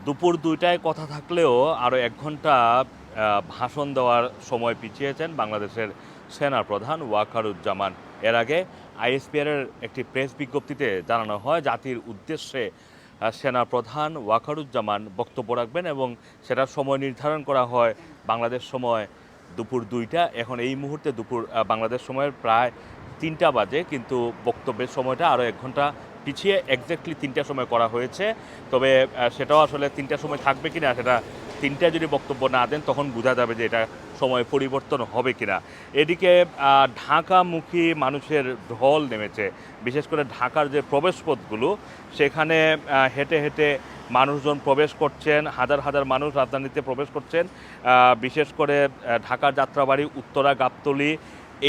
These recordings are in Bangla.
দুপুর ২টায় কথা থাকলেও আরও ১ ঘন্টা ভাষণ দেওয়ার সময় পিছিয়েছেন বাংলাদেশের সেনাপ্রধান ওয়াকারুজ্জামান। এর আগে আইএসপিআরের একটি প্রেস বিজ্ঞপ্তিতে জানানো হয় জাতির উদ্দেশ্যে সেনাপ্রধান ওয়াকারুজ্জামান বক্তব্য রাখবেন এবং সেটার সময় নির্ধারণ করা হয় বাংলাদেশ সময় দুপুর ২টা। এখন এই মুহূর্তে বাংলাদেশ সময়ের প্রায় ৩টা বাজে, কিন্তু বক্তব্যের সময়টা আরও ১ ঘন্টা পিছিয়ে এক্স্যাক্টলি ৩টার সময় করা হয়েছে। তবে সেটাও আসলে ৩টার সময় থাকবে কিনা, সেটা ৩টায় যদি বক্তব্য না দেন তখন বোঝা যাবে যে এটা সময় পরিবর্তন হবে কিনা। এদিকে ঢাকামুখী মানুষের ঢল নেমেছে, বিশেষ করে ঢাকার যে প্রবেশপথগুলো সেখানে হেঁটে হেঁটে মানুষজন প্রবেশ করছেন, হাজার হাজার মানুষ রাজধানীতে প্রবেশ করছেন। বিশেষ করে ঢাকার যাত্রাবাড়ি, উত্তরা, গাবতলী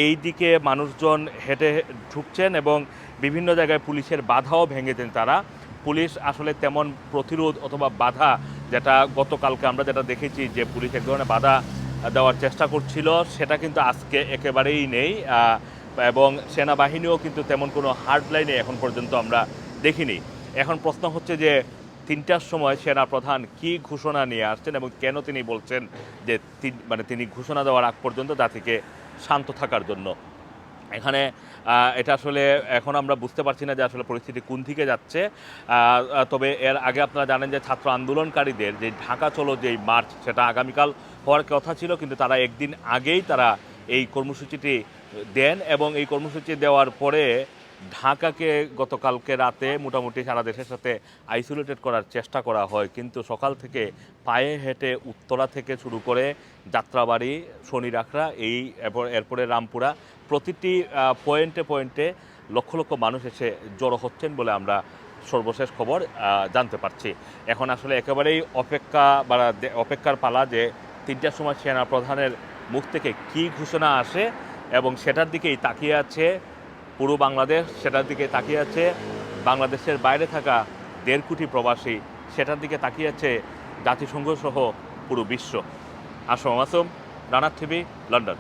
এই দিকে মানুষজন হেঁটে ঢুকছেন এবং বিভিন্ন জায়গায় পুলিশের বাধাও ভেঙেছেন তারা। পুলিশ আসলে তেমন প্রতিরোধ অথবা বাধা, যেটা গতকালকে আমরা যেটা দেখেছি যে পুলিশ এক ধরনের বাধা দেওয়ার চেষ্টা করছিল, সেটা কিন্তু আজকে একেবারেই নেই। এবং সেনাবাহিনীও কিন্তু তেমন কোনো হার্ড লাইনে এখন পর্যন্ত আমরা দেখিনি। এখন প্রশ্ন হচ্ছে যে ৩টার সময় সেনাপ্রধান কি ঘোষণা নিয়ে আসছেন এবং কেন তিনি বলছেন যে তিনি ঘোষণা দেওয়ার আগ পর্যন্ত জাতিকে শান্ত থাকার জন্য। এখানে এটা আসলে এখন আমরা বুঝতে পারছি না যে আসলে পরিস্থিতি কোন দিকে যাচ্ছে। তবে এর আগে আপনারা জানেন যে ছাত্র আন্দোলনকারীদের যে ঢাকা চলো যেই মার্চ, সেটা আগামীকাল হওয়ার কথা ছিল, কিন্তু তারা একদিন আগেই এই কর্মসূচিটি দেন এবং এই কর্মসূচি দেওয়ার পরে ঢাকাকে গতকালকে রাতে মোটামুটি সারা দেশের সাথে আইসোলেটেড করার চেষ্টা করা হয়, কিন্তু সকাল থেকে পায়ে হেঁটে উত্তরা থেকে শুরু করে যাত্রাবাড়ি, শনিরাখড়া, এরপরে রামপুরা, প্রতিটি পয়েন্টে পয়েন্টে লক্ষ লক্ষ মানুষ এসে জড়ো হচ্ছেন বলে আমরা সর্বশেষ খবর জানতে পারছি। এখন আসলে একেবারেই অপেক্ষার পালা যে ৩টার সময় সেনাপ্রধানের মুখ থেকে কী ঘোষণা আসে এবং সেটার দিকেই তাকিয়ে আছে পুরো বাংলাদেশ, সেটার দিকে তাকিয়ে আছে বাংলাদেশের বাইরে থাকা ১.৫ কোটি প্রবাসী, সেটার দিকে তাকিয়ে আছে জাতিসংঘ সহ পুরো বিশ্ব। আসম মাসুম, রানার টিভি, লন্ডন।